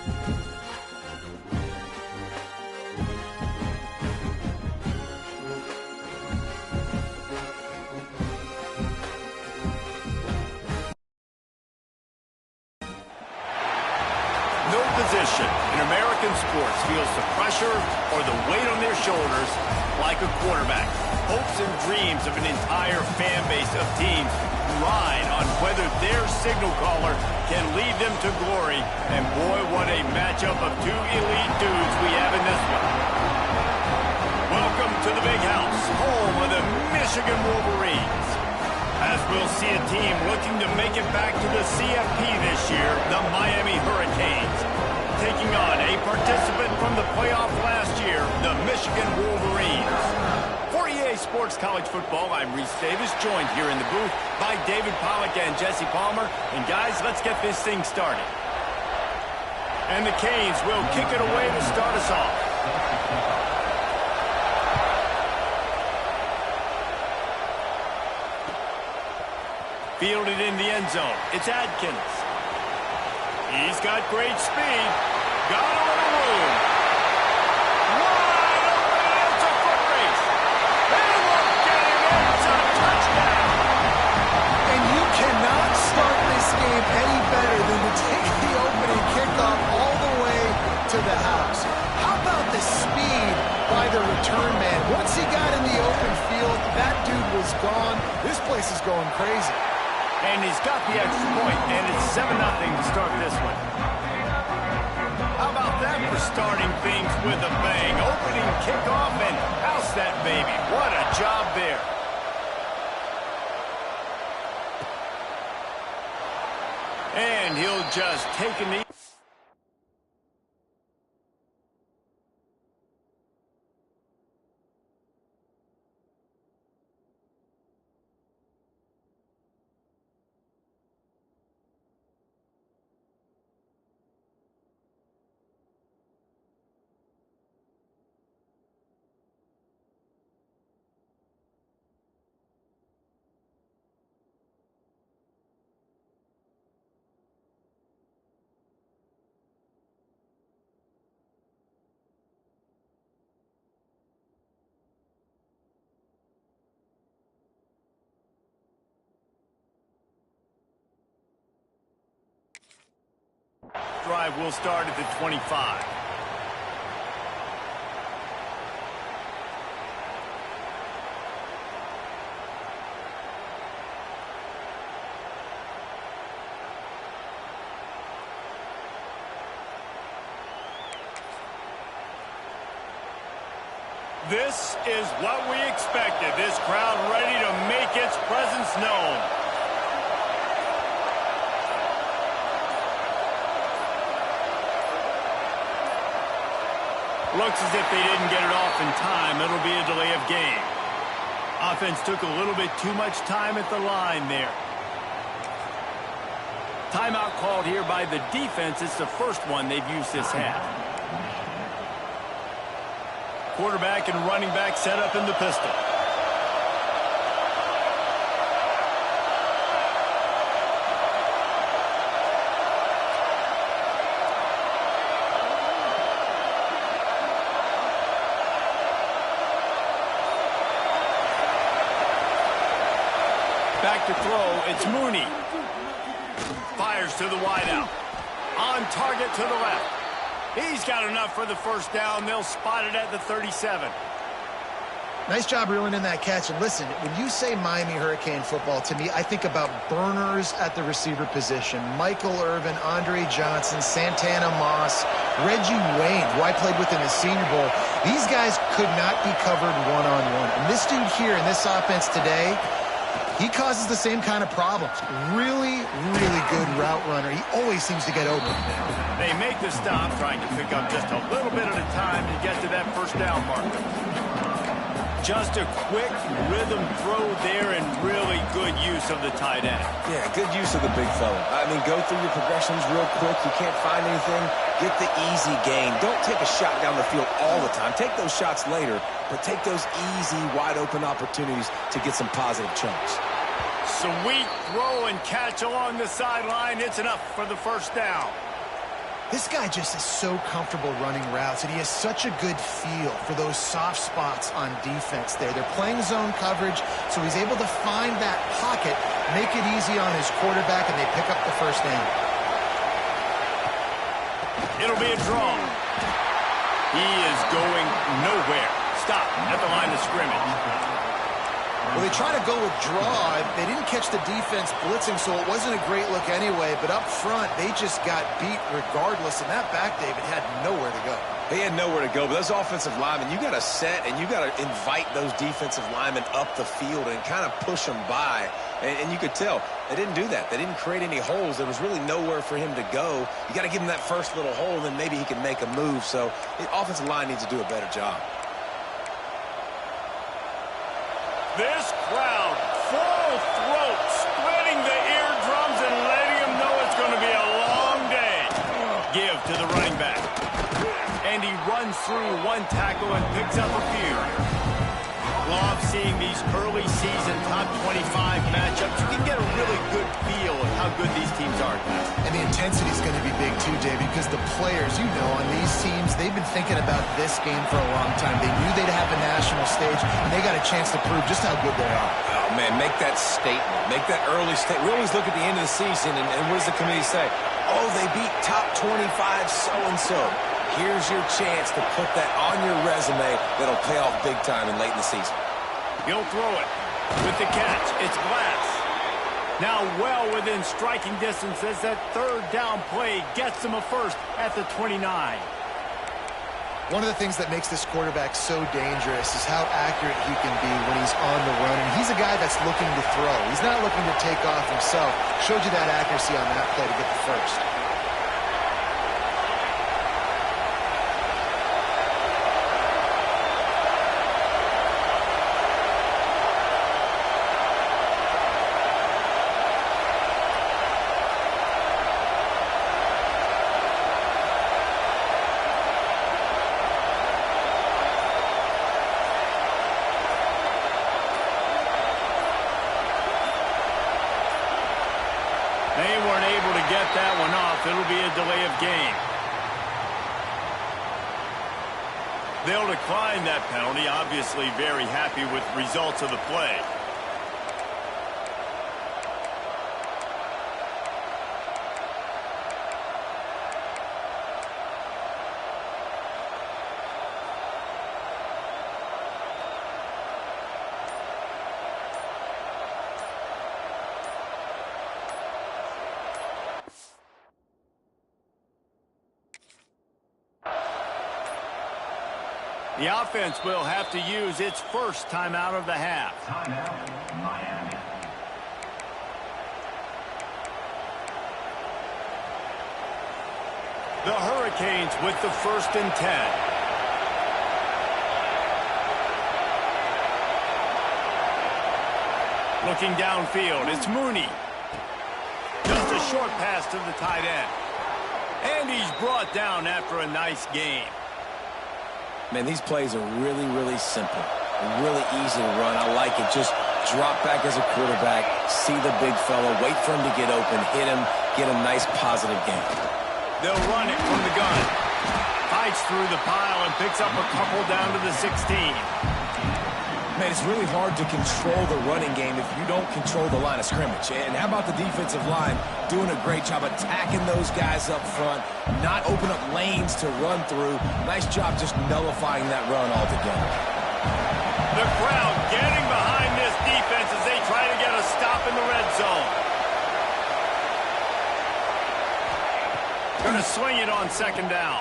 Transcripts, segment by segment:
No position in American sports feels the pressure or the weight on their shoulders like a quarterback. Hopes and dreams of an entire fan base of teams ride on whether their signal caller can lead them to glory. And boy, what a matchup of two elite dudes we have in this one. Welcome to the Big House, home of the Michigan Wolverines. As we'll see a team looking to make it back to the CFP this year, the Miami Hurricanes. Taking on a participant from the playoff last year, the Michigan Wolverines. For EA Sports College Football, I'm Reese Davis, joined here in the booth by David Pollack and Jesse Palmer. And guys, let's get this thing started. And the Canes will kick it away to start us off. Fielded in the end zone. It's Adkins. He's got great speed. Got a little room. Wide open. It's a foot race. They won't get him. It's a touchdown. And you cannot start this game any better than to take the opening kickoff all the way to the house. How about the speed by the return man? Once he got in the open field, that dude was gone. This place is going crazy. And he's got the extra point, and it's 7-0 to start this one. How about that for starting things with a bang? Opening kickoff and house that baby. What a job there. And he'll just take a knee. Drive will start at the 25. This is what we expected. This crowd ready to make its presence known. Looks as if they didn't get it off in time. It'll be a delay of game. Offense took a little bit too much time at the line there. Timeout called here by the defense. It's the first one they've used this half. Quarterback and running back set up in the pistol. Back to throw, it's Mooney. Fires to the wideout. On target to the left. He's got enough for the first down. They'll spot it at the 37. Nice job reeling in that catch. And listen, when you say Miami Hurricane football, to me, I think about burners at the receiver position. Michael Irvin, Andre Johnson, Santana Moss, Reggie Wayne, who I played with in the Senior Bowl. These guys could not be covered one-on-one. And this dude here in this offense today, he causes the same kind of problems. Really, really good route runner. He always seems to get open. They make the stop, trying to pick up just a little bit at a time to get to that first down marker. Just a quick rhythm throw there and really good use of the tight end. Yeah, good use of the big fella. I mean, go through your progressions real quick. You can't find anything. Get the easy gain. Don't take a shot down the field all the time. Take those shots later, but take those easy, wide-open opportunities to get some positive chunks. Sweet throw and catch along the sideline. It's enough for the first down. This guy just is so comfortable running routes, and he has such a good feel for those soft spots on defense there. They're playing zone coverage, so he's able to find that pocket, make it easy on his quarterback, and they pick up the first down. It'll be a draw. He is going nowhere. Stop at the line of scrimmage. Well, they try to go with draw. They didn't catch the defense blitzing, so it wasn't a great look anyway. But up front, they just got beat regardless. And that back, David, had nowhere to go. They had nowhere to go, but those offensive linemen, you got to set and you got to invite those defensive linemen up the field and kind of push them by. And you could tell they didn't do that. They didn't create any holes. There was really nowhere for him to go. You got to give him that first little hole, and then maybe he can make a move. So the offensive line needs to do a better job. This crowd, full throat, splitting the eardrums and letting them know it's going to be a long day. Give to the running back. And he runs through one tackle and picks up a few. Love seeing these early season top 25 matchups. You can get a really good feel of how good these teams are. And the intensity is going to be big too, David, because the players, you know, on these teams, they've been thinking about this game for a long time. They knew they'd have a national stage, and they got a chance to prove just how good they are. Oh, man, make that statement. Make that early statement. We always look at the end of the season, and what does the committee say? Oh, they beat top 25 so-and-so. Here's your chance to put that on your resume that'll pay off big time and late in the season. He'll throw it with the catch. It's Glass. Now well within striking distance as that third down play gets him a first at the 29. One of the things that makes this quarterback so dangerous is how accurate he can be when he's on the run. And he's a guy that's looking to throw. He's not looking to take off himself. Showed you that accuracy on that play to get the first. They weren't able to get that one off. It'll be a delay of game. They'll decline that penalty. Obviously very happy with the results of the play. The offense will have to use its first timeout of the half. Timeout, Miami. The Hurricanes with the 1st and 10. Looking downfield, it's Mooney. Just a short pass to the tight end. And he's brought down after a nice game. Man, these plays are really, really simple. Really easy to run. I like it. Just drop back as a quarterback, see the big fella, wait for him to get open, hit him, get a nice positive game. They'll run it from the gun. Fights through the pile and picks up a couple down to the 16. Man, it's really hard to control the running game if you don't control the line of scrimmage. And how about the defensive line doing a great job attacking those guys up front, not open up lanes to run through. Nice job just nullifying that run altogether. The crowd getting behind this defense as they try to get a stop in the red zone. Going to swing it on 2nd down.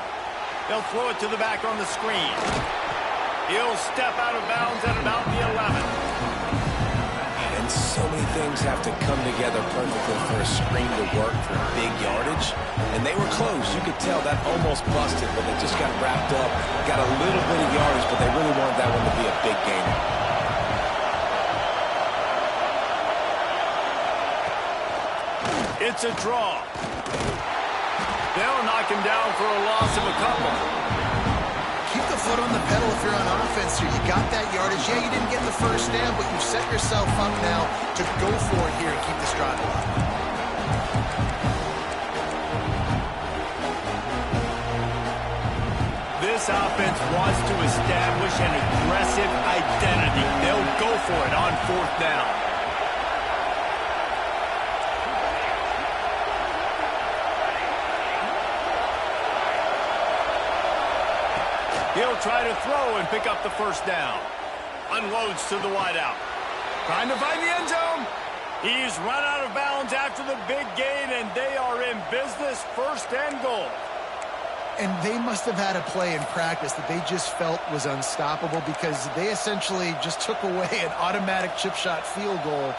They'll throw it to the back on the screen. He'll step out of bounds at about the 11. And so many things have to come together perfectly for a screen to work for big yardage. And they were close. You could tell that almost busted, but they just got wrapped up. Got a little bit of yardage, but they really wanted that one to be a big game. It's a draw. They'll knock him down for a loss of a couple. Keep the foot on the pedal if you're on offense here. You got that yardage. Yeah, you didn't get the first down, but you've set yourself up now to go for it here and keep this drive alive. This offense wants to establish an aggressive identity. They'll go for it on 4th down. He'll try to throw and pick up the 1st down. Unloads to the wideout. Trying to find the end zone. He's run out of bounds after the big gain, and they are in business, 1st and goal. And they must have had a play in practice that they just felt was unstoppable because they essentially just took away an automatic chip shot field goal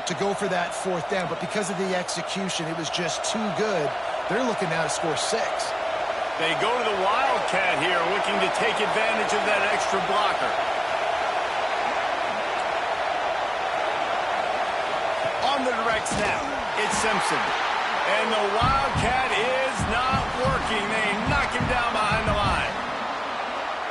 to go for that 4th down. But because of the execution, it was just too good. They're looking now to score 6. They go to the Wildcat here, looking to take advantage of that extra blocker. On the direct snap, it's Simpson. And the Wildcat is not working. They knock him down behind the line.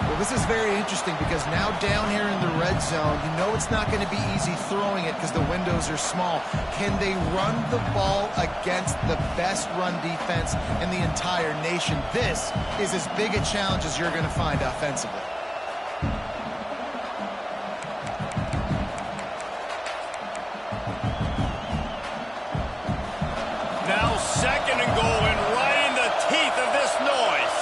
Well, this is very interesting because now down here in the red zone, you know it's not going to be easy throwing it because the windows are small. Can they run the ball against the best run defense in the entire nation? This is as big a challenge as you're going to find offensively. Now 2nd and goal, and right in the teeth of this noise.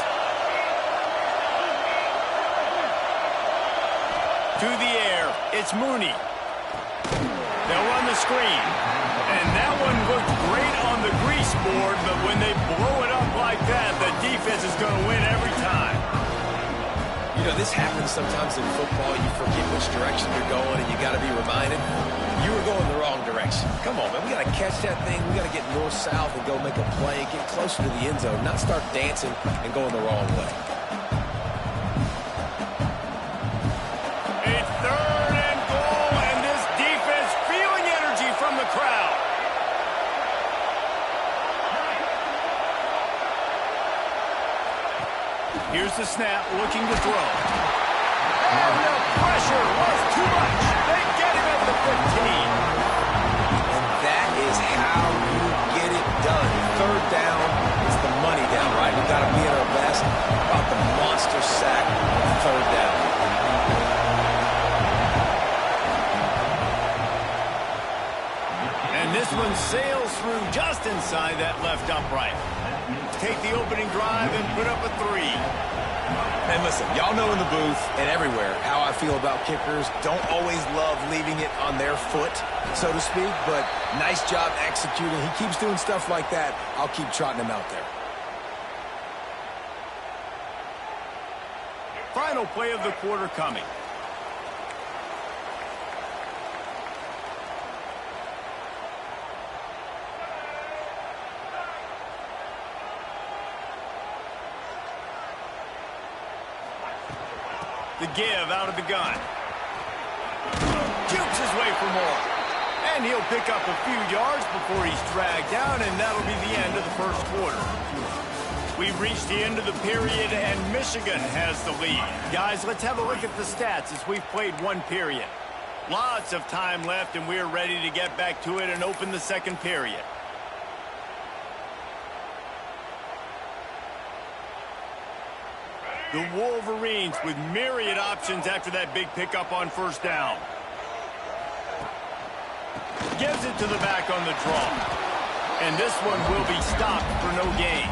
To the air, it's Mooney. They'll run the screen. And that one looked great on the grease board, but when they blow it up like that, the defense is going to win every time. You know, this happens sometimes in football. You forget which direction you're going, and you got to be reminded, you were going the wrong direction. Come on, man. We got to catch that thing. We got to get north-south and go make a play, get closer to the end zone, not start dancing and going the wrong way. A 3rd and goal, and this defense feeling energy from the crowd. Here's the snap, looking to throw. And the pressure was too much. They get him at the 15. And that is how you get it done. 3rd down is the money down, right? We've got to be at our best. About the monster sack on 3rd down. And this one sails through just inside that left upright. Take the opening drive and put up a 3. And listen, y'all know in the booth and everywhere how I feel about kickers. Don't always love leaving it on their foot, so to speak, but nice job executing. He keeps doing stuff like that. I'll keep trotting him out there. Final play of the quarter coming. The give out of the gun. Jukes his way for more. And he'll pick up a few yards before he's dragged down, and that'll be the end of the 1st quarter. We've reached the end of the period, and Michigan has the lead. Guys, let's have a look at the stats as we've played 1 period. Lots of time left, and we're ready to get back to it and open the 2nd period. The Wolverines with myriad options after that big pickup on 1st down. Gives it to the back on the draw. And this one will be stopped for no gain.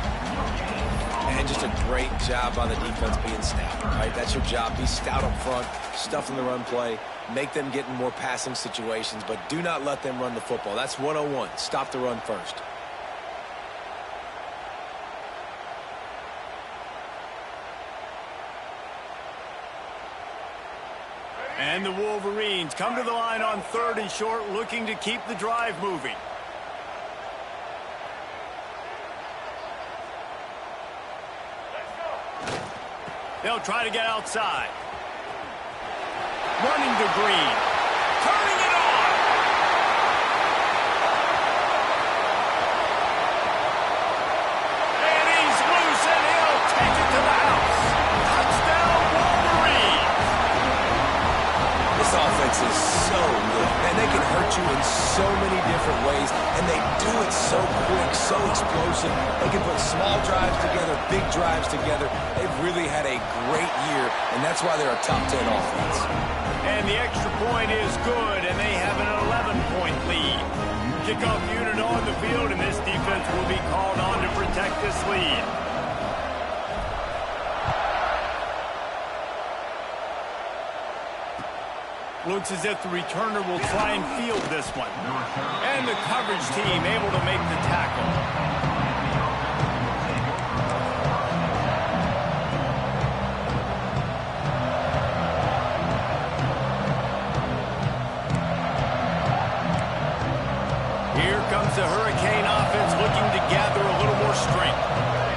And just a great job by the defense being stout, right? That's your job. Be stout up front, stuff in the run play, make them get in more passing situations, but do not let them run the football. That's 101. Stop the run first. And the Wolverines come to the line on 3rd and short, looking to keep the drive moving. They'll try to get outside. Running to Green. Turning it on. And he's loose, and he'll take it to the house. Touchdown, Wolverines. This offense is so good, and they can hurt you in so many different ways, and they do it so quick, so explosive. They can put small drives together, big drives together. They've really had a great year, and that's why they're a top 10 offense. And the extra point is good, and they have an 11-point lead. Kickoff unit on the field, and this defense will be called on to protect this lead. Looks as if the returner will try and field this one. And the coverage team able to make the tackle. Here comes the Hurricane offense looking to gather a little more strength.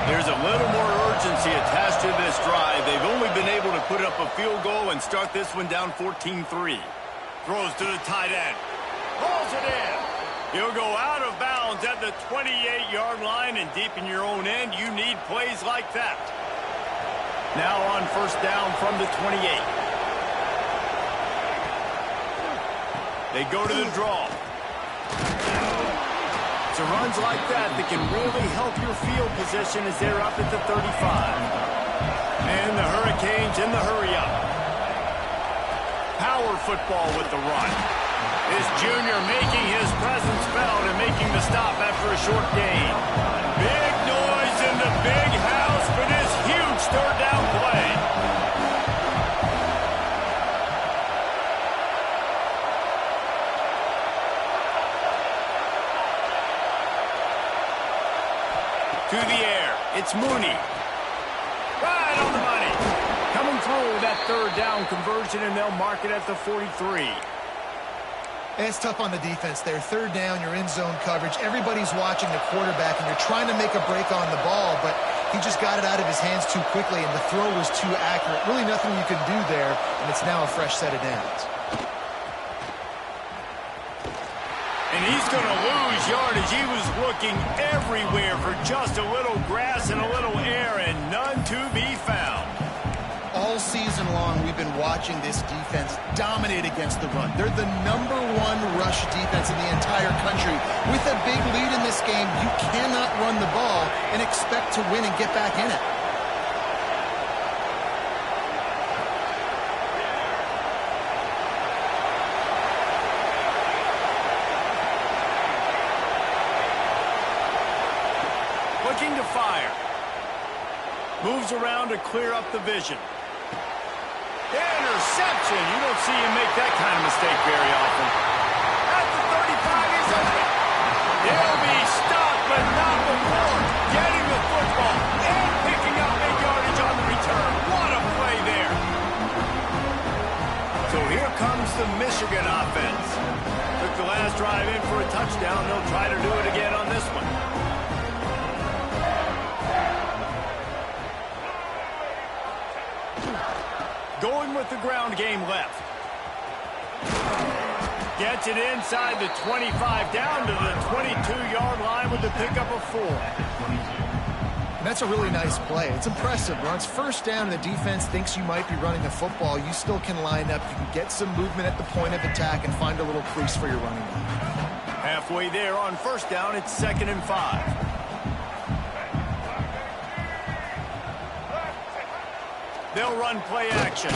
There's a little more urgency attached to this drive. They've only been able to put up a field goal and start this one down 14-3. Throws to the tight end. Rolls it in. He'll go out of bounds at the 28-yard line, and deep in your own end, you need plays like that. Now on first down from the 28. They go to the draw. So runs like that can really help your field position as they're up at the 35. And the Hurricanes in the hurry-up. Power football with the run. This junior making his presence felt and making the stop after a short gain. Big noise in the big house for this huge third down play. To the air, it's Mooney. Right on the money. Coming through that third down conversion, and they'll mark it at the 43. It's tough on the defense there. Third down, you're in zone coverage. Everybody's watching the quarterback, and you're trying to make a break on the ball, but he just got it out of his hands too quickly, and the throw was too accurate. Really nothing you can do there, and it's now a fresh set of downs. And he's going to lose yardage. He was looking everywhere for just a little grass and a little air, and none to be found. All season long, we've been watching this defense dominate against the run. They're the #1 rush defense in the entire country. With a big lead in this game, you cannot run the ball and expect to win and get back in it. Looking to fire. Moves around to clear up the vision. Interception. You don't see him make that kind of mistake very often. At the 35, he's open. He'll be stopped, but not before getting the football and picking up big yardage on the return. What a play there. So here comes the Michigan offense. Took the last drive in for a touchdown. They'll try to do it again on this one. Going with the ground game left. Gets it inside the 25, down to the 22-yard line with the pickup of 4. And that's a really nice play. It's impressive. When it's first down and the defense thinks you might be running the football, you still can line up. You can get some movement at the point of attack and find a little crease for your running back. Halfway there on first down, it's 2nd and 5. They'll run play action.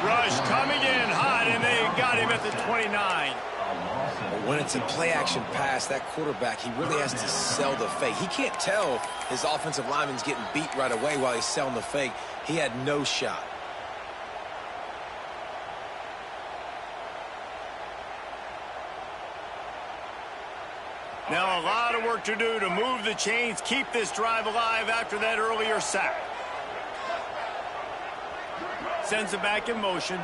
Rush coming in hot, and they got him at the 29. When it's a play-action pass, that quarterback, he really has to sell the fake. He can't tell his offensive lineman's getting beat right away while he's selling the fake. He had no shot. Now a lot of work to do to move the chains, keep this drive alive after that earlier sack. Sends it back in motion.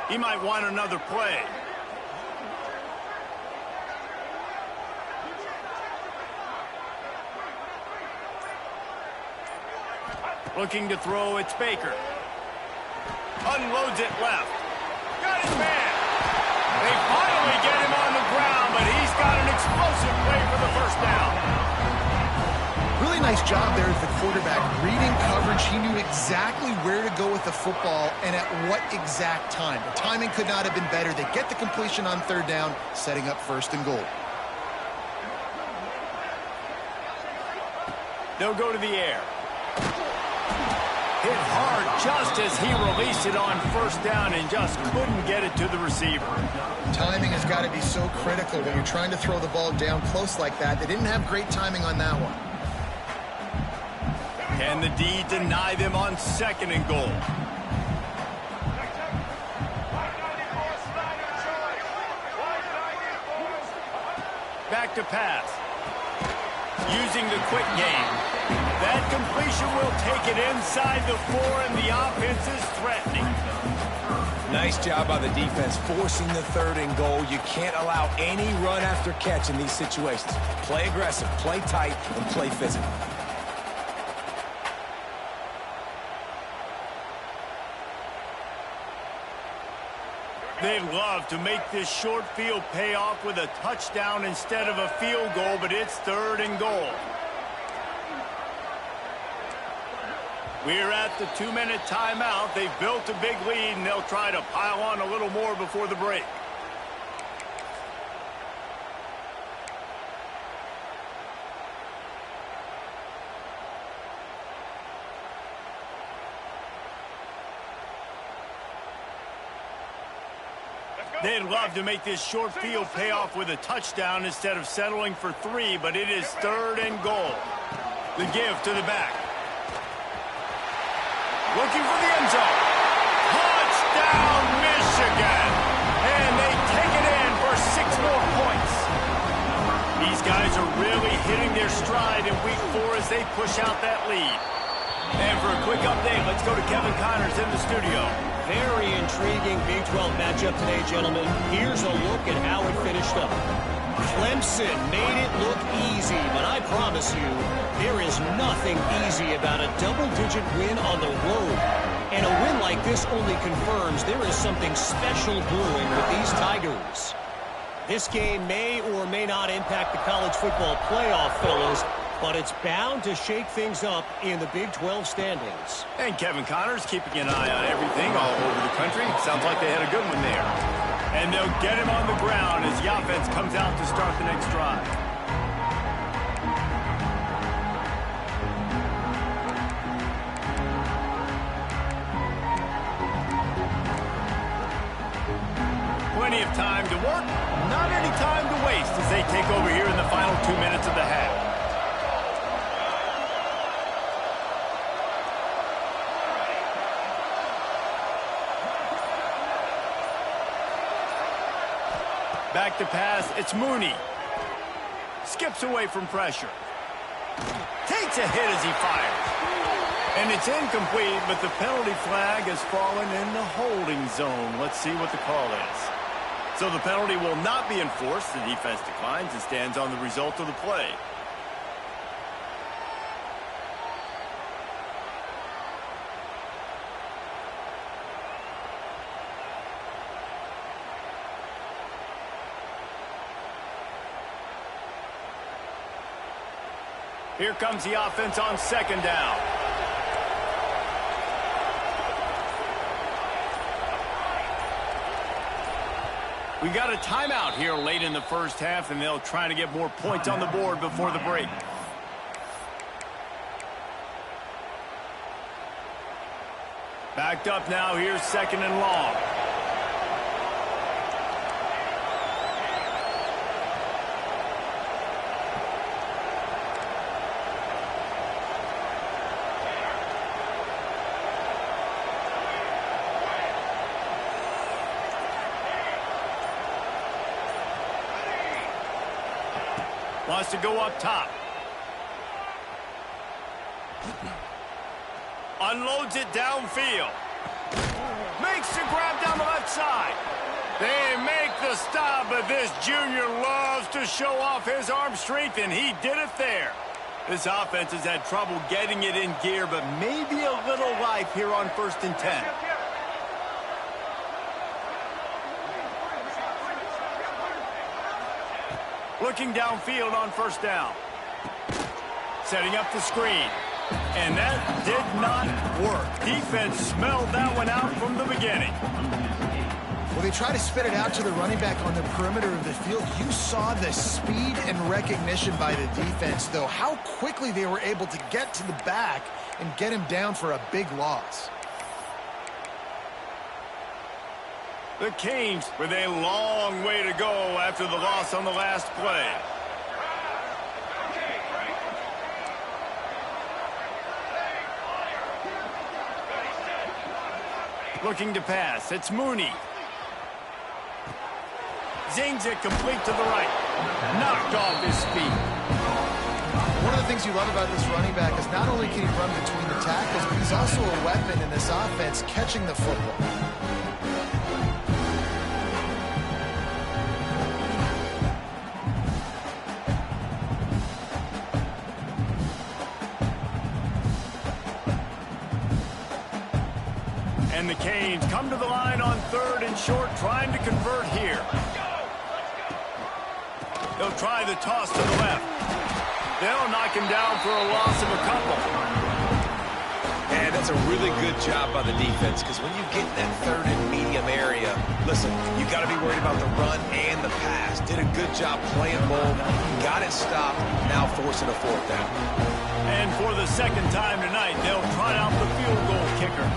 He might want another play. Looking to throw, it's Baker. Unloads it left. Got his man. They finally get him on the ground, but he's got an explosive play for the first down. Really nice job there as the quarterback reading coverage He knew exactly where to go with the football and at what exact time. The timing could not have been better. They get the completion on third down, setting up 1st and goal. They'll go to the air. Hit hard just as he released it on 1st down and just couldn't get it to the receiver. Timing has got to be so critical when you're trying to throw the ball down close like that. They didn't have great timing on that one. Can the D deny them on 2nd and goal? Back to pass. Using the quick game. That completion will take it inside the 4, and the offense is threatening. Nice job by the defense forcing the 3rd and goal. You can't allow any run after catch in these situations. Play aggressive, play tight, and play physical. They'd love to make this short field pay off with a touchdown instead of a field goal, but it's 3rd and goal. We're at the 2-minute timeout. They've built a big lead, and they'll try to pile on a little more before the break. They'd love to make this short field pay off with a touchdown instead of settling for 3, but it is 3rd and goal. The give to the back. Looking for the end zone. Touchdown, Michigan! And they take it in for 6 more points. These guys are really hitting their stride in week 4 as they push out that lead. And for a quick update, let's go to Kevin Connors in the studio. Very intriguing Big 12 matchup today, gentlemen. Here's a look at how it finished up. Clemson made it look easy, but I promise you, there is nothing easy about a double-digit win on the road. And a win like this only confirms there is something special brewing with these Tigers. This game may or may not impact the college football playoff, fellas, but it's bound to shake things up in the Big 12 standings. And Kevin Connors keeping an eye on everything all over the country. Sounds like they had a good one there. And they'll get him on the ground as the offense comes out to start the next drive. Plenty of time to work, not any time to waste as they take over here in the final 2 minutes of the half. Back to pass, it's Mooney. Skips away from pressure. Takes a hit as he fires. And it's incomplete, but the penalty flag has fallen in the holding zone. Let's see what the call is. So the penalty will not be enforced. The defense declines and stands on the result of the play. Here comes the offense on 2nd down. We got a timeout here late in the first half, and they'll try to get more points on the board before the break. Backed up now, here's 2nd and long. Wants to go up top. Unloads it downfield. Makes the grab down the left side. They make the stop, but this junior loves to show off his arm strength, and he did it there. This offense has had trouble getting it in gear, but maybe a little life here on 1st and 10. Looking downfield on 1st down. Setting up the screen. And that did not work. Defense smelled that one out from the beginning. Well, they try to spit it out to the running back on the perimeter of the field. You saw the speed and recognition by the defense, though, how quickly they were able to get to the back and get him down for a big loss. The Canes with a long way to go after the loss on the last play. Looking to pass. It's Mooney. Zings it complete to the right. Knocked off his feet. One of the things you love about this running back is not only can he run between the tackles, but he's also a weapon in this offense catching the football. And the Canes come to the line on 3rd and short, trying to convert here. They'll try the toss to the left. They'll knock him down for a loss of a couple. And that's a really good job by the defense, because when you get in that 3rd and medium area, listen, you got to be worried about the run and the pass. Did a good job playing both. Got it stopped. Now forcing a 4th down. And for the 2nd time tonight, they'll try out the field goal kicker.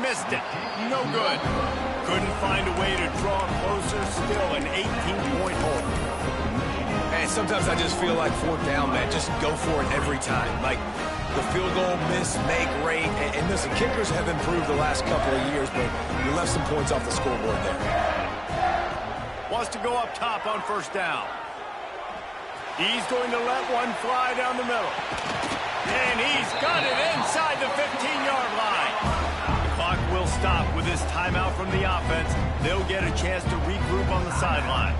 Missed it. No good. Couldn't find a way to draw closer. Still an 18-point hold. Man, sometimes I just feel like 4th down, man. Just go for it every time. Like the field goal miss, make rate. And listen, kickers have improved the last couple of years, but you left some points off the scoreboard there. Wants to go up top on 1st down. He's going to let one fly down the middle. And he's got it inside the 15-yard line. Clock will stop with this timeout from the offense. They'll get a chance to regroup on the sideline.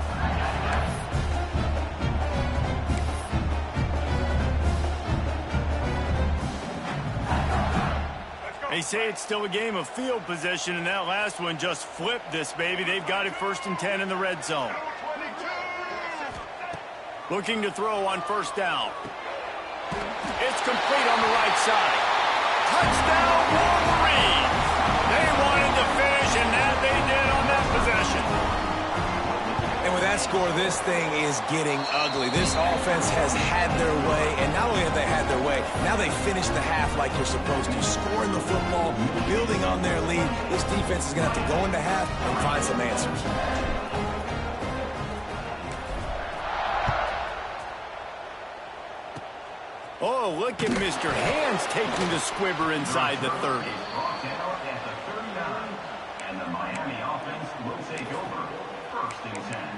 They say it's still a game of field position, and that last one just flipped this baby. They've got it 1st and 10 in the red zone. Looking to throw on 1st down. It's complete on the right side. Touchdown, Wolverines! They wanted to finish, and that they did on that possession. And with that score, this thing is getting ugly. This offense has had their way, and not only have they had their way, now they finish the half like you're supposed to. Scoring the football, building on their lead. This defense is going to have to go into half and find some answers. Oh, look at Mr. Hands taking the squibber inside the 30. And the Miami offense will take over 1st and 10.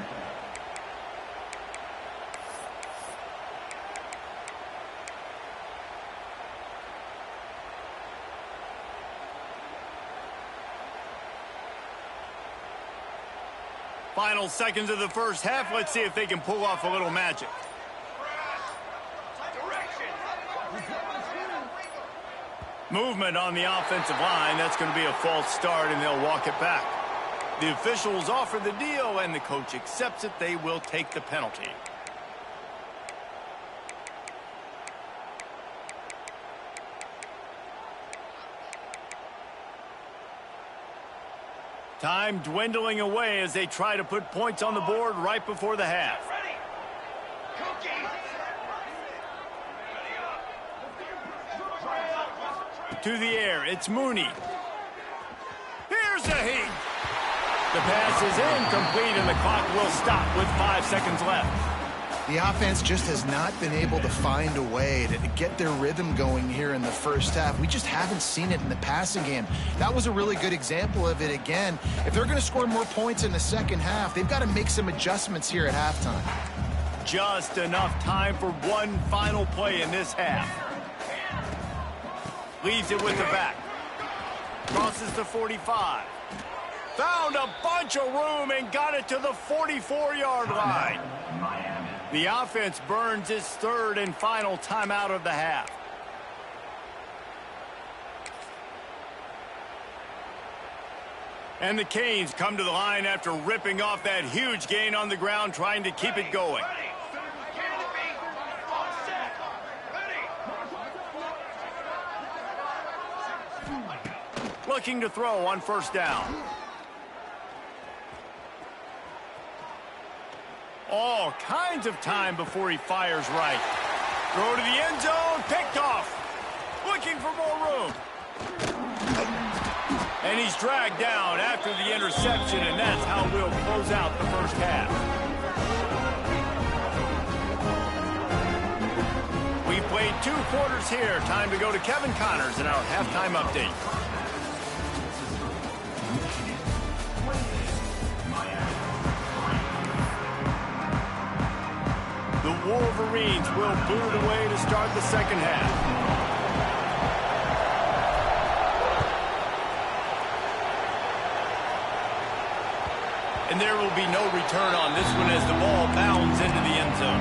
Final seconds of the 1st half. Let's see if they can pull off a little magic. Movement on the offensive line. That's going to be a false start, and they'll walk it back. The officials offer the deal, and the coach accepts it. They will take the penalty. Time dwindling away as they try to put points on the board right before the half. To the air, it's Mooney. Here's a heat. The pass is incomplete, and the clock will stop with 5 seconds left. The offense just has not been able to find a way to get their rhythm going here in the 1st half. We just haven't seen it in the passing game. That was a really good example of it again. If they're going to score more points in the 2nd half, they've got to make some adjustments here at halftime. Just enough time for one final play in this half. Leaves it with the back. Crosses the 45. Found a bunch of room and got it to the 44-yard line. The offense burns its 3rd and final timeout of the half. And the Canes come to the line after ripping off that huge gain on the ground, trying to keep it going. Looking to throw on first down. All kinds of time before he fires right. Throw to the end zone, picked off. Looking for more room. And he's dragged down after the interception, and that's how we'll close out the first half. We've played 2 quarters here. Time to go to Kevin Connors in our halftime update. The Wolverines will boot it away to start the second half. And there will be no return on this one as the ball bounds into the end zone.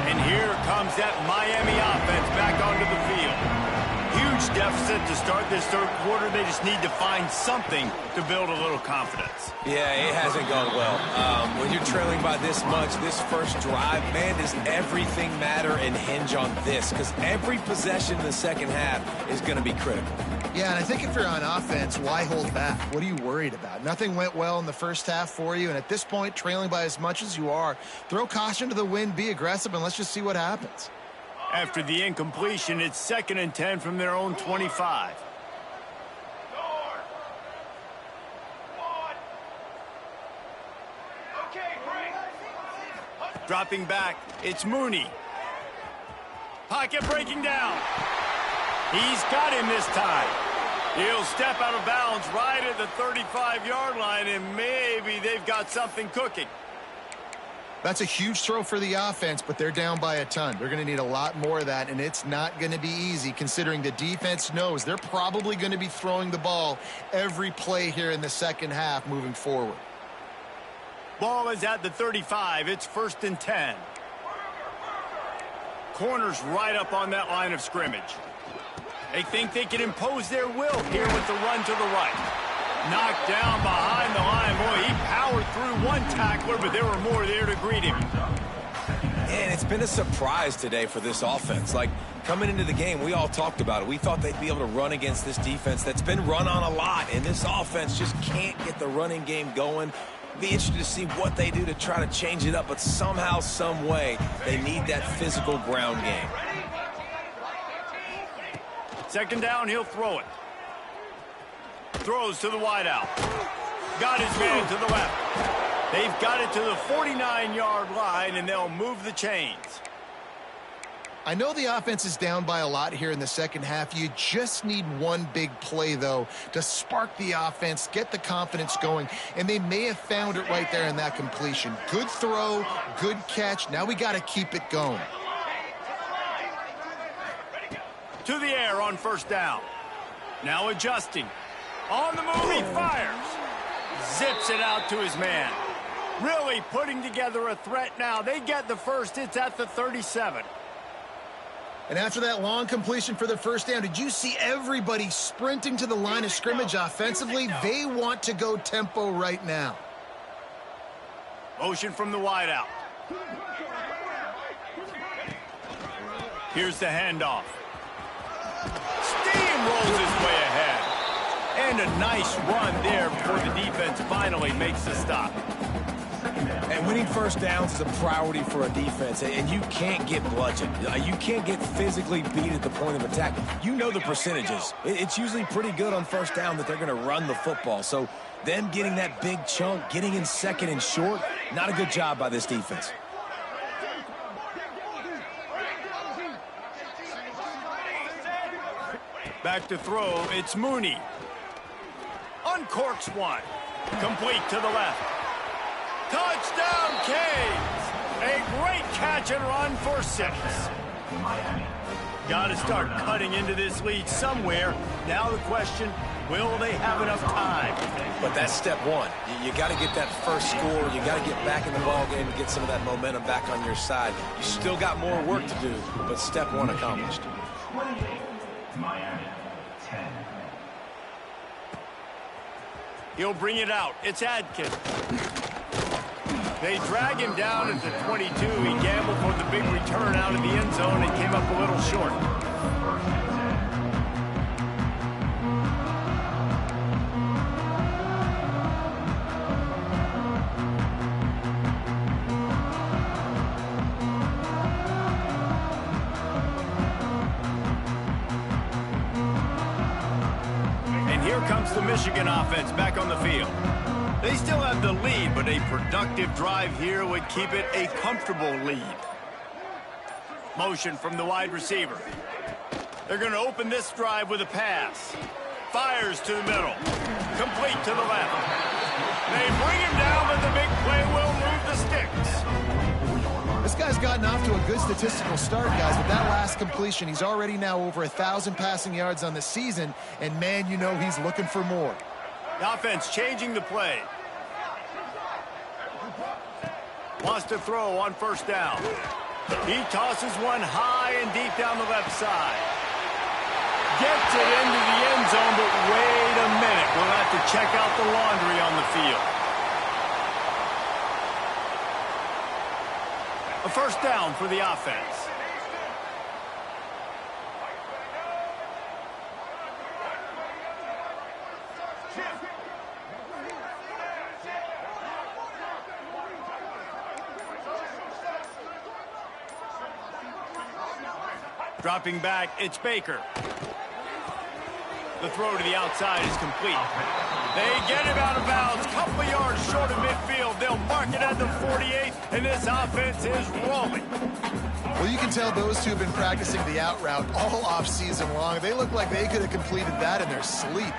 And here comes that Miami offense back onto the field. Huge deficit to start this third quarter. They just need to find something to build a little confidence. Yeah, it hasn't gone well. When you're trailing by this much, this first drive, man, does everything matter and hinge on this? Because every possession in the second half is going to be critical. Yeah, and I think if you're on offense, why hold back? What are you worried about? Nothing went well in the first half for you, and at this point, trailing by as much as you are, throw caution to the wind, be aggressive, and let's just see what happens. After the incompletion, it's 2nd and 10 from their own 25. Dropping back, it's Mooney. Pocket breaking down. He's got him this time. He'll step out of bounds right at the 35-yard line, and maybe they've got something cooking. That's a huge throw for the offense, but they're down by a ton. They're going to need a lot more of that, and it's not going to be easy considering the defense knows they're probably going to be throwing the ball every play here in the second half moving forward. Ball is at the 35. It's 1st and 10. Corners right up on that line of scrimmage. They think they can impose their will here with the run to the right. Knocked down behind the line. Boy, he powered through one tackler, but there were more there to greet him. And it's been a surprise today for this offense. Like, coming into the game, we all talked about it. We thought they'd be able to run against this defense that's been run on a lot, and this offense just can't get the running game going. Be interested to see what they do to try to change it up, but somehow, some way, they need that physical ground game. 2nd down, he'll throw it. Throws to the wideout. Got his man to the left. They've got it to the 49-yard line, and they'll move the chains. I know the offense is down by a lot here in the second half. You just need one big play, though, to spark the offense, get the confidence going, and they may have found it right there in that completion. Good throw, good catch. Now we got to keep it going. To the air on 1st down. Now adjusting. On the move, he fires. Zips it out to his man. Really putting together a threat now. They get the first. It's at the 37. And after that long completion for the first down, did you see everybody sprinting to the line of scrimmage offensively? They want to go tempo right now. Motion from the wideout. Here's the handoff. Steamrolls his way ahead. And a nice run there before the defense finally makes the stop. And winning first downs is a priority for a defense, and you can't get bludgeoned. You can't get physically beat at the point of attack. You know the percentages. It's usually pretty good on first down that they're going to run the football. So them getting that big chunk, getting in 2nd and short, not a good job by this defense. Back to throw, it's Mooney. Uncorks one. Complete to the left. Touchdown, Canes! A great catch and run for 6. Got to start cutting into this lead somewhere. Now the question, will they have enough time? But that's step one. You got to get that first score. You got to get back in the ball game and get some of that momentum back on your side. You still got more work to do, but step one accomplished. 28, Miami, 10. He'll bring it out. It's Adkins. They drag him down at the 22. He gambled for the big return out of the end zone and came up a little short. And here comes the Michigan offense back on the field. They still have the lead, but a productive drive here would keep it a comfortable lead. Motion from the wide receiver. They're going to open this drive with a pass. Fires to the middle. Complete to the left. They bring him down, but the big play will move the sticks. This guy's gotten off to a good statistical start, guys. With that last completion, he's already now over 1,000 passing yards on the season, and man, you know he's looking for more. The offense changing the play. Wants to throw on first down. He tosses one high and deep down the left side. Gets it into the end zone, but wait a minute. We'll have to check out the laundry on the field. A first down for the offense. Dropping back, it's Baker. The throw to the outside is complete. They get him out of bounds, couple of yards short of midfield. They'll mark it at the 48, and this offense is rolling. Well, you can tell those two have been practicing the out route all off season long. They look like they could have completed that in their sleep.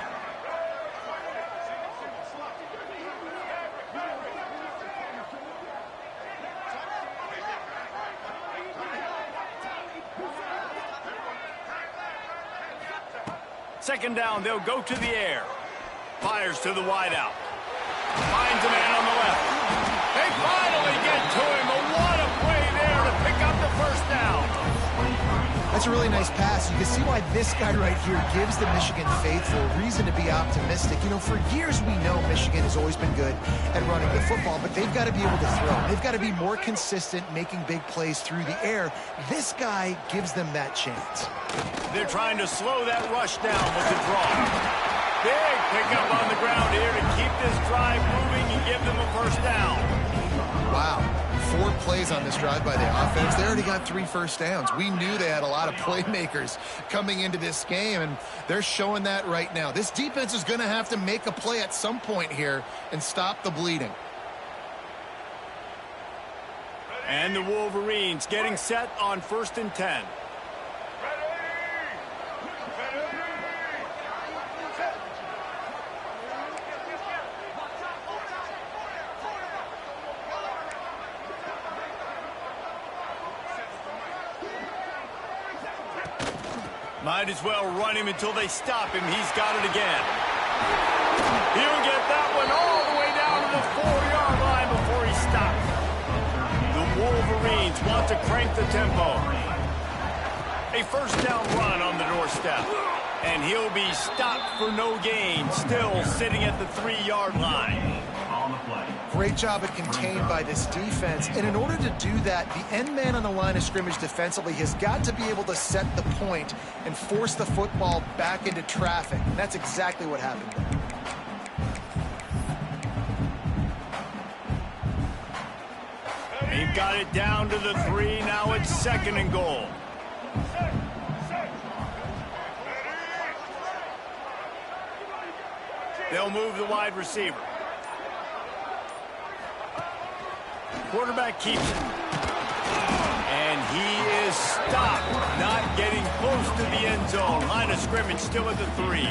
Second down, they'll go to the air. Fires to the wideout. Finds a man on the left. They finally get to him. But what a play there to pick up the first down. That's a really nice pass. You can see why this guy right here gives the Michigan faithful reason to be optimistic. You know, for years we know Michigan has always been good at running the football, but they've got to be able to throw. They've got to be more consistent making big plays through the air. This guy gives them that chance. They're trying to slow that rush down with the draw. Big pickup on the ground here to keep this drive moving and give them a first down. Wow. 4 plays on this drive by the offense. They already got 3 first downs. We knew they had a lot of playmakers coming into this game, and they're showing that right now. This defense is going to have to make a play at some point here and stop the bleeding. And the Wolverines getting set on 1st and 10. Might as well run him until they stop him. He's got it again. He'll get that one all the way down to the 4-yard line before he stops. The Wolverines want to crank the tempo. A first down run on the doorstep. And he'll be stopped for no gain, still sitting at the 3-yard line. Great job at contained by this defense. And in order to do that, the end man on the line of scrimmage defensively has got to be able to set the point and force the football back into traffic. And that's exactly what happened there. They've got it down to the 3. Now it's 2nd and goal. They'll move the wide receiver. Quarterback keeps it. And he is stopped, not getting close to the end zone. Line of scrimmage still at the 3.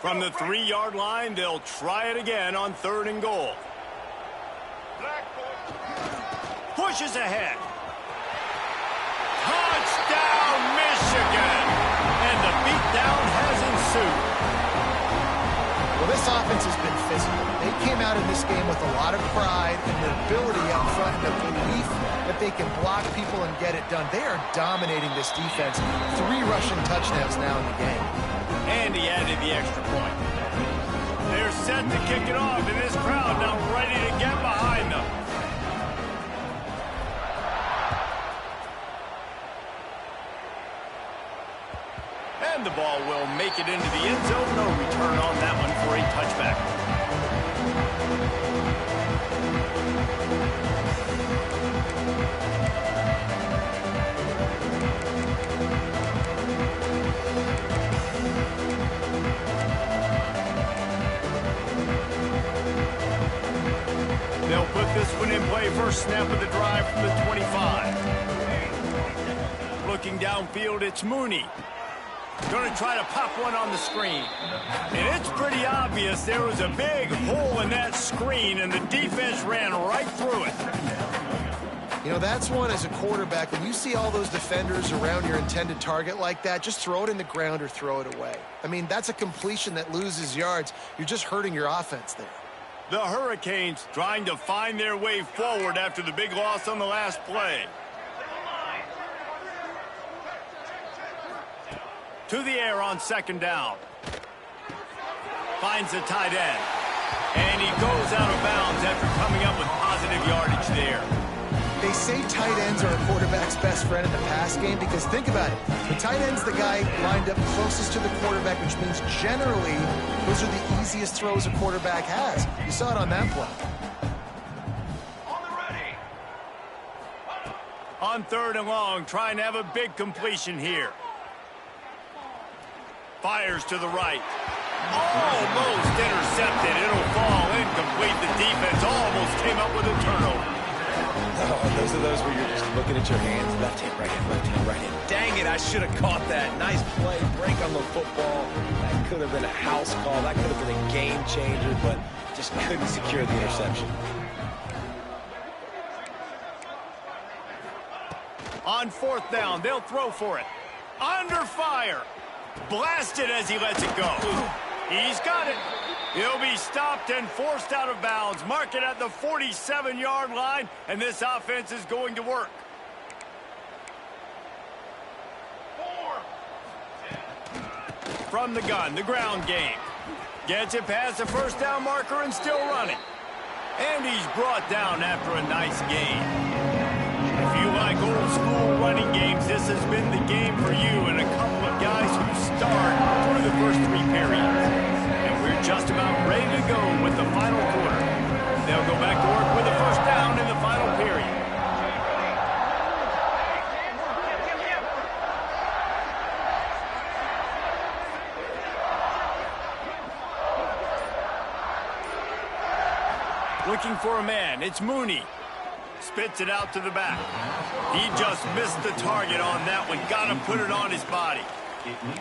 From the 3-yard line, they'll try it again on 3rd and goal. Pushes ahead. Touchdown, Michigan! And the beatdown has ensued. Well, this offense has been physical. They came out in this game with a lot of pride and the ability up front and the belief that they can block people and get it done. They are dominating this defense. 3 rushing touchdowns now in the game. And he added the extra point. They're set to kick it off, and this crowd now ready to get behind them. And the ball will make it into the end zone. No return on that one for a touchback. They'll put this one in play. First snap of the drive from the 25. Looking downfield, it's Mooney. Going to try to pop one on the screen. And it's pretty obvious there was a big hole in that screen, and the defense ran right through it. You know, that's one as a quarterback. When you see all those defenders around your intended target like that, just throw it in the ground or throw it away. I mean, that's a completion that loses yards. You're just hurting your offense there. The Hurricanes trying to find their way forward after the big loss on the last play. To the air on 2nd down. Finds the tight end. And he goes out of bounds after coming up with positive yardage there. They say tight ends are a quarterback's best friend in the pass game because think about it. The tight end's the guy lined up closest to the quarterback, which means generally those are the easiest throws a quarterback has. You saw it on that play. On 3rd and long, trying to have a big completion here. Fires to the right. Almost intercepted. It'll fall incomplete. The defense almost came up with a turnover. Oh, those are those where you're just looking at your hands. Left hand, right hand, left hand, right hand. Dang it, I should have caught that. Nice play, break on the football. That could have been a house call. That could have been a game changer, but just couldn't secure the interception. On 4th down, they'll throw for it. Under fire. Blasted as he lets it go. He's got it. He'll be stopped and forced out of bounds. Mark it at the 47-yard line, and this offense is going to work. From the gun, the ground game. Gets it past the 1st down marker and still running. And he's brought down after a nice gain. If you like old school running games, this has been the game for you and a couple of guys who start through the first 3 periods. We're just about ready to go with the final quarter. They'll go back to work with a 1st down in the final period. Looking for a man. It's Mooney. Spits it out to the back. He just missed the target on that one. Got to put it on his body.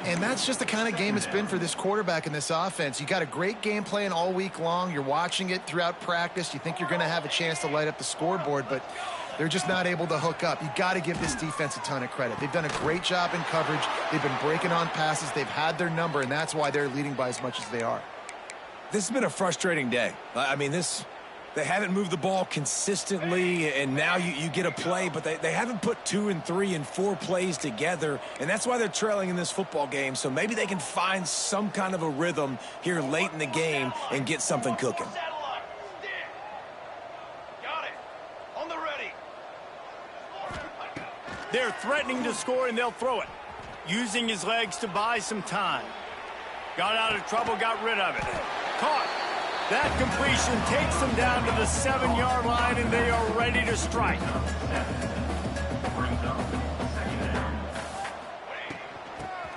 And that's just the kind of game it's been for this quarterback in this offense. You got a great game plan all week long. You're watching it throughout practice. You think you're going to have a chance to light up the scoreboard, but they're just not able to hook up. You got to give this defense a ton of credit. They've done a great job in coverage. They've been breaking on passes. They've had their number, and that's why they're leading by as much as they are. This has been a frustrating day. I mean, they haven't moved the ball consistently, and now you get a play, but they haven't put 2 and 3 and 4 plays together, and that's why they're trailing in this football game. So maybe they can find some kind of a rhythm here late in the game and get something cooking. Got it. On the ready. They're threatening to score, and they'll throw it. Using his legs to buy some time. Got out of trouble, got rid of it. Caught. That completion takes them down to the 7-yard line, and they are ready to strike.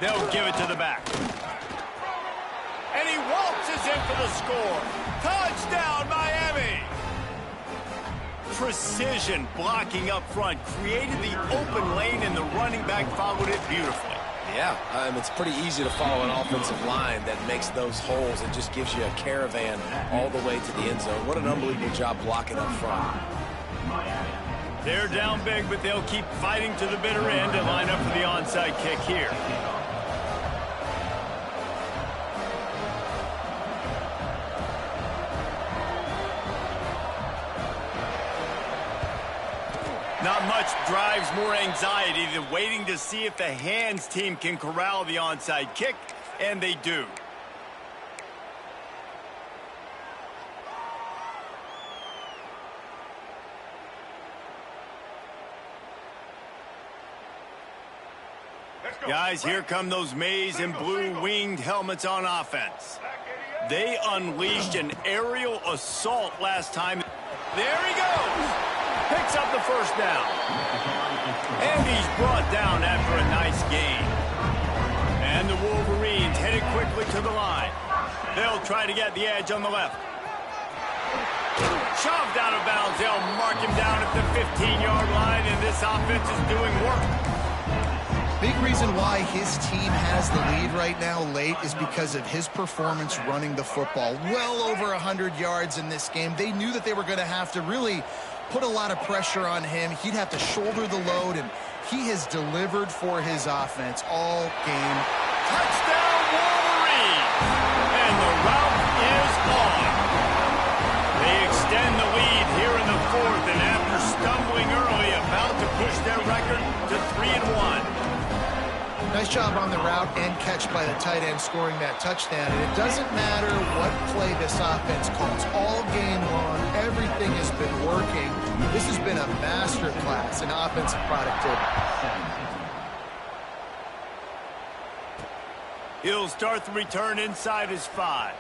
They'll give it to the back. And he waltzes in for the score. Touchdown, Miami! Precision blocking up front created the open lane, and the running back followed it beautifully. Yeah, it's pretty easy to follow an offensive line that makes those holes and just gives you a caravan all the way to the end zone. What an unbelievable job blocking up front. They're down big, but they'll keep fighting to the bitter end and line up for the onside kick here. Not much drives more anxiety than waiting to see if the hands team can corral the onside kick, and they do. Guys, here come those maize and blue winged helmets on offense. They unleashed an aerial assault last time. There he goes. Picks up the first down. And he's brought down after a nice gain. And the Wolverines headed quickly to the line. They'll try to get the edge on the left. Shoved out of bounds. They'll mark him down at the 15-yard line, and this offense is doing work. Big reason why his team has the lead right now late is because of his performance running the football. Well over 100 yards in this game. They knew that they were going to have to really put a lot of pressure on him. He'd have to shoulder the load, and he has delivered for his offense all game. Touchdown, Wolverines! And the route is on. They extend the lead here in the fourth, and after stumbling early, about to push their record to 3-1. Nice job on the route and catch by the tight end scoring that touchdown. And it doesn't matter what play this offense calls. All game long, everything has been working. This has been a master class in offensive productivity. He'll start the return inside his 5.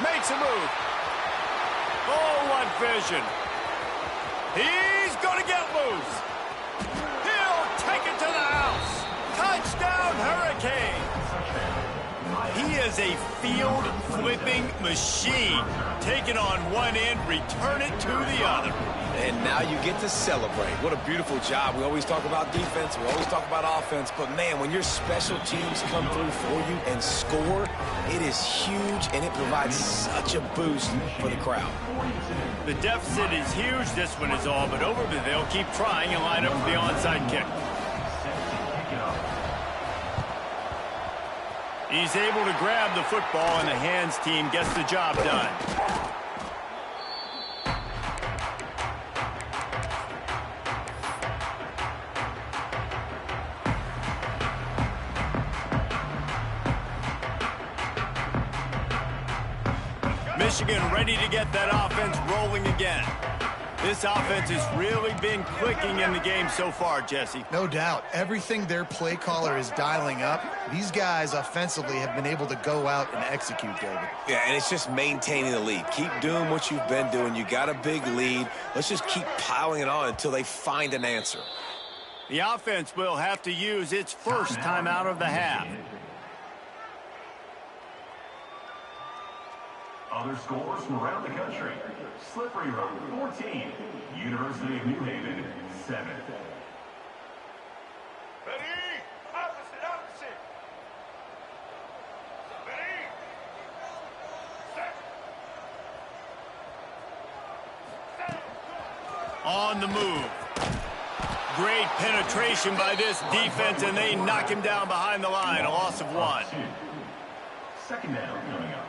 Makes a move. Oh, what vision. He's going to get loose. Take it to the house. Touchdown, Hurricanes. He is a field-flipping machine. Take it on one end, return it to the other. And now you get to celebrate. What a beautiful job. We always talk about defense. We always talk about offense. But, man, when your special teams come through for you and score, it is huge, and it provides such a boost for the crowd. The deficit is huge. This one is all but over, but they'll keep trying and line up for the onside kick. He's able to grab the football, and the hands team gets the job done. Michigan ready to get that offense rolling again. This offense has really been clicking in the game so far, Jesse. No doubt. Everything their play caller is dialing up, these guys offensively have been able to go out and execute, David. Yeah, and it's just maintaining the lead. Keep doing what you've been doing. You got a big lead. Let's just keep piling it on until they find an answer. The offense will have to use its first time out of the half. Other scores from around the country. Slippery Road, 14. University of New Haven, 7. Ready? Opposite. Ready? Set. On the move. Great penetration by this defense, and they knock him down behind the line. A loss of 1. Second down coming up.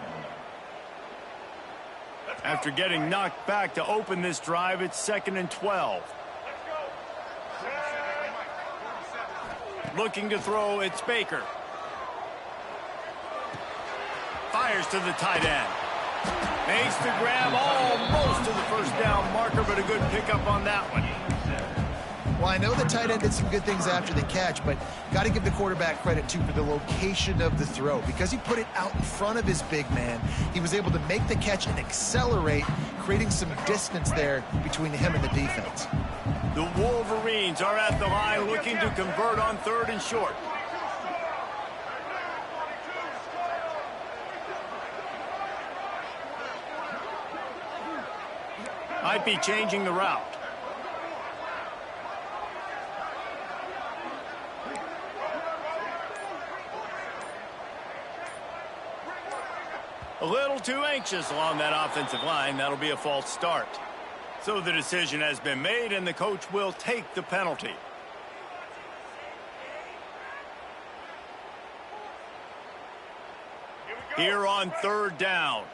After getting knocked back to open this drive, it's 2nd and 12. Looking to throw, it's Baker. Fires to the tight end. Makes the grab almost to the first down marker, but a good pickup on that one. Well, I know the tight end did some good things after the catch, but got to give the quarterback credit, too, for the location of the throw. Because he put it out in front of his big man, he was able to make the catch and accelerate, creating some distance there between him and the defense. The Wolverines are at the line looking to convert on 3rd and short. Might be changing the route. A little too anxious along that offensive line. That'll be a false start. So the decision has been made, and the coach will take the penalty. Here on third down.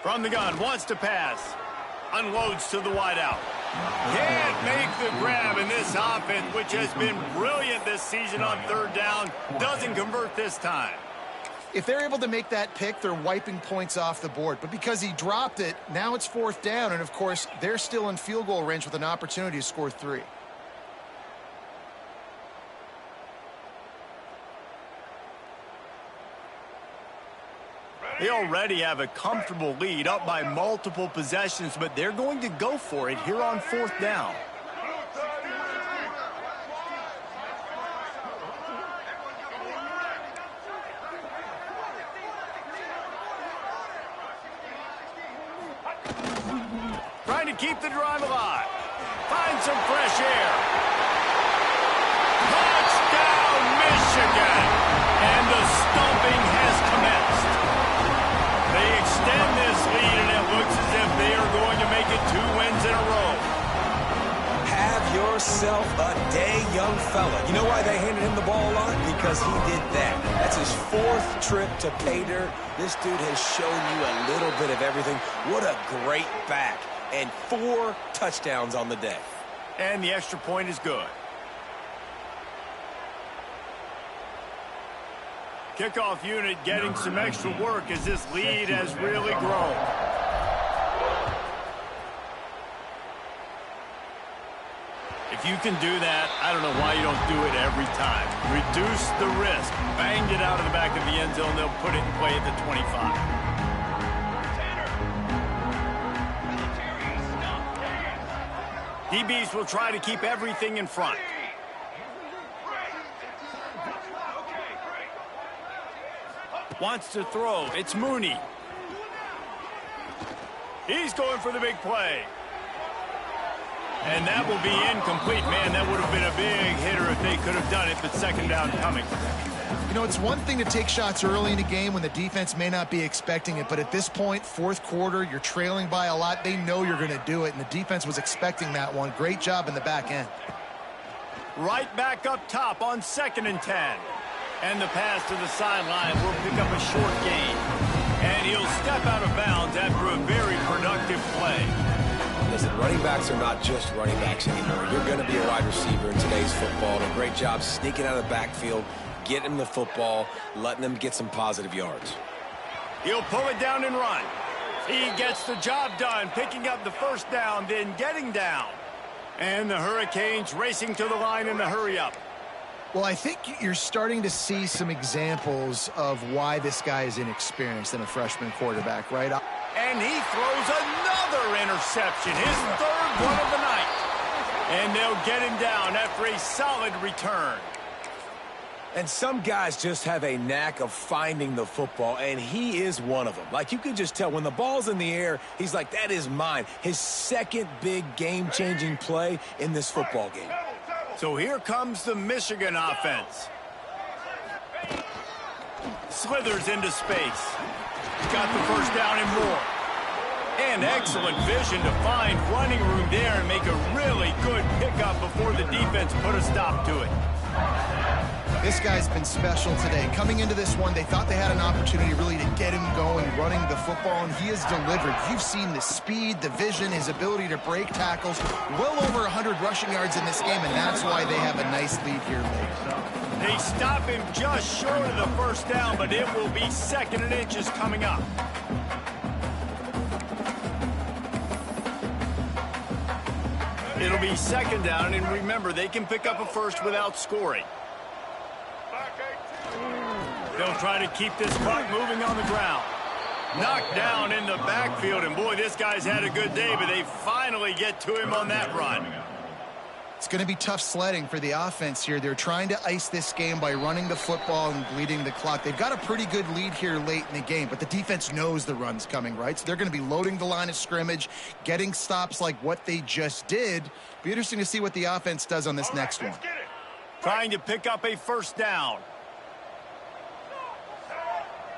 From the gun, wants to pass. Unloads to the wideout. Can't make the grab in this offense, which has been brilliant this season on third down. Doesn't convert this time. If they're able to make that pick, they're wiping points off the board. But because he dropped it, now it's fourth down. And, of course, they're still in field goal range with an opportunity to score 3. They already have a comfortable lead up by multiple possessions, but they're going to go for it here on fourth down. Trying to keep the drive alive. Find some fresh air. Touchdown, Michigan! And the stomping has commenced. They extend this lead, and it looks as if they are going to make it 2 wins in a row. Have yourself a day, young fella. You know why they handed him the ball a lot? Because he did that. That's his 4th trip to pay dirt. This dude has shown you a little bit of everything. What a great back. And 4 touchdowns on the day. And the extra point is good. Kickoff unit getting some extra work as this lead has really grown. If you can do that, I don't know why you don't do it every time. Reduce the risk. Banged it out of the back of the end zone. They'll put it in play at the 25. DBs will try to keep everything in front. Wants to throw. It's Mooney. He's going for the big play. And that will be incomplete. Man, that would have been a big hitter if they could have done it, but second down coming. You know, it's one thing to take shots early in the game when the defense may not be expecting it, but at this point, fourth quarter, you're trailing by a lot. They know you're going to do it, and the defense was expecting that one. Great job in the back end. Right back up top on 2nd and 10. And the pass to the sideline will pick up a short gain. And he'll step out of bounds after a very productive play. Listen, running backs are not just running backs anymore. You're going to be a wide receiver in today's football. And a great job sneaking out of the backfield, getting him the football, letting them get some positive yards. He'll pull it down and run. He gets the job done, picking up the first down, then getting down. And the Hurricanes racing to the line in the hurry-up. Well, I think you're starting to see some examples of why this guy is inexperienced in a freshman quarterback, right? And he throws another interception, his 3rd one of the night. And they'll get him down after a solid return. And some guys just have a knack of finding the football, and he is one of them. Like, you can just tell when the ball's in the air, he's like, that is mine. His 2nd big game-changing play in this football game. So here comes the Michigan offense. Slithers into space. Got the first down and more. And excellent vision to find running room there and make a really good pickup before the defense put a stop to it. This guy's been special today. Coming into this one, they thought they had an opportunity really to get him going, running the football, and he has delivered. You've seen the speed, the vision, his ability to break tackles. Well over 100 rushing yards in this game, and that's why they have a nice lead here late. They stop him just short of the first down, but it will be 2nd and inches coming up. It'll be 2nd down, and remember, they can pick up a first without scoring. They'll try to keep this clock moving on the ground. Knocked down in the backfield, and boy, this guy's had a good day, but they finally get to him on that run. It's going to be tough sledding for the offense here. They're trying to ice this game by running the football and bleeding the clock. They've got a pretty good lead here late in the game, but the defense knows the run's coming, right? So they're going to be loading the line of scrimmage, getting stops like what they just did. Be interesting to see what the offense does on this next one. Trying to pick up a first down.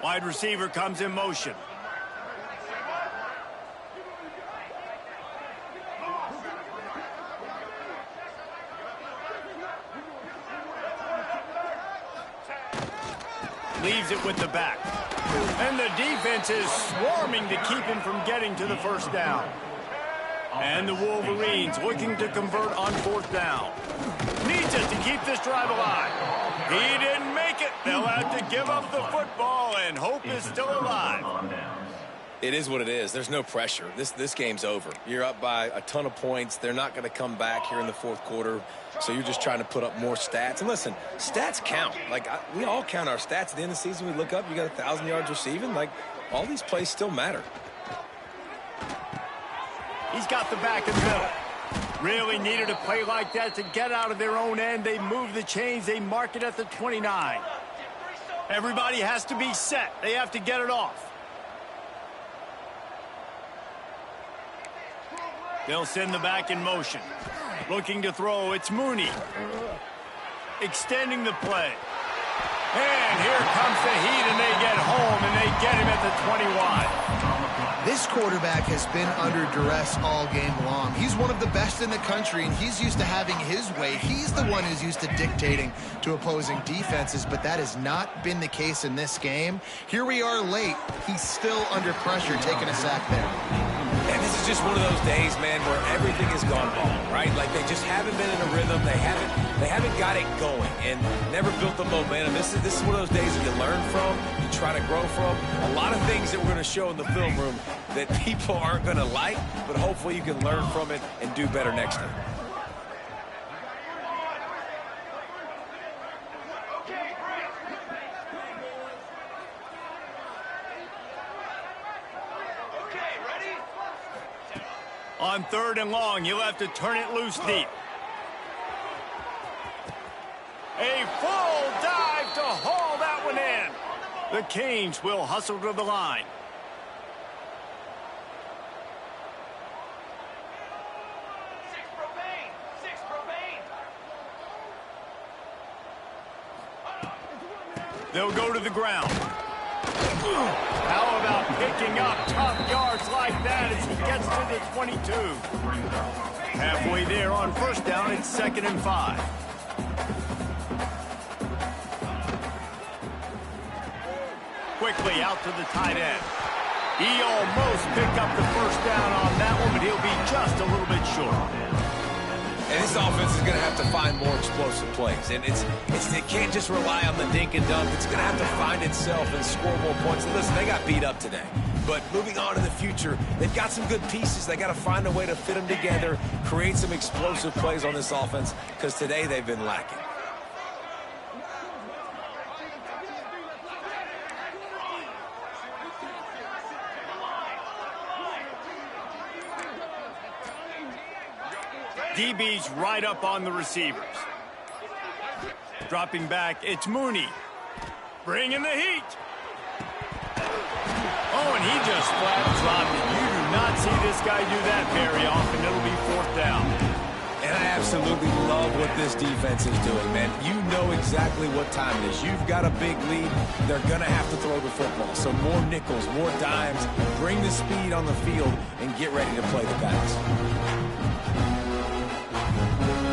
Wide receiver comes in motion. Leaves it with the back. And the defense is swarming to keep him from getting to the first down. And the Wolverines looking to convert on fourth down. Needs it to keep this drive alive. He didn't make it. They'll have to give up the football, and hope is still alive. It is what it is. There's no pressure. This game's over. You're up by a ton of points. They're not going to come back here in the fourth quarter. So you're just trying to put up more stats. And listen, stats count. Like, we all count our stats. At the end of the season, we look up, you got 1,000 yards receiving. Like, all these plays still matter. He's got the back in the middle. Really needed a play like that to get out of their own end. They move the chains. They mark it at the 29. Everybody has to be set. They have to get it off. They'll send the back in motion. Looking to throw, it's Mooney. Extending the play. And here comes the heat, and they get home, and they get him at the 21. This quarterback has been under duress all game long. He's one of the best in the country, and he's used to having his way. He's the one who's used to dictating to opposing defenses, but that has not been the case in this game. Here we are late. He's still under pressure, taking a sack there. And this is just one of those days, man, where everything has gone wrong, right? Like, they just haven't been in a rhythm. They haven't got it going and never built the momentum. This is one of those days that you learn from, you try to grow from. A lot of things that we're going to show in the film room that people aren't going to like, but hopefully you can learn from it and do better next time. On third and long, you'll have to turn it loose deep. A full dive to haul that one in. The Canes will hustle to the line. They'll go to the ground. How about picking up top yards like that as he gets to the 22? Halfway there on first down, it's 2nd and 5. Quickly out to the tight end. He almost picked up the first down on that one, but he'll be just a little bit short. And this offense is going to have to find more explosive plays. And it can't just rely on the dink and dunk. It's going to have to find itself and score more points. And listen, they got beat up today. But moving on in the future, they've got some good pieces. They got to find a way to fit them together, create some explosive plays on this offense, because today they've been lacking. DB's right up on the receivers. Dropping back, it's Mooney. Bringing the heat. Oh, and he just flat dropped it. You do not see this guy do that very often. It'll be 4th down. And I absolutely love what this defense is doing, man. You know exactly what time it is. You've got a big lead. They're going to have to throw the football. So more nickels, more dimes. Bring the speed on the field and get ready to play the pass.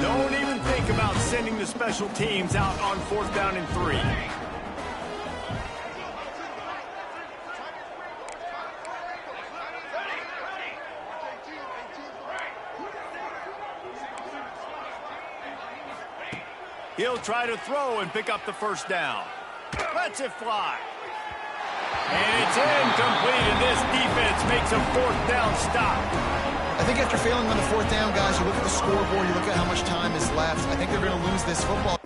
Don't even think about sending the special teams out on 4th down and 3. He'll try to throw and pick up the first down. Lets it fly. And it's incomplete, and this defense makes a 4th down stop. I think after failing on the 4th down, guys, you look at the scoreboard, you look at how much time is left. I think they're going to lose this football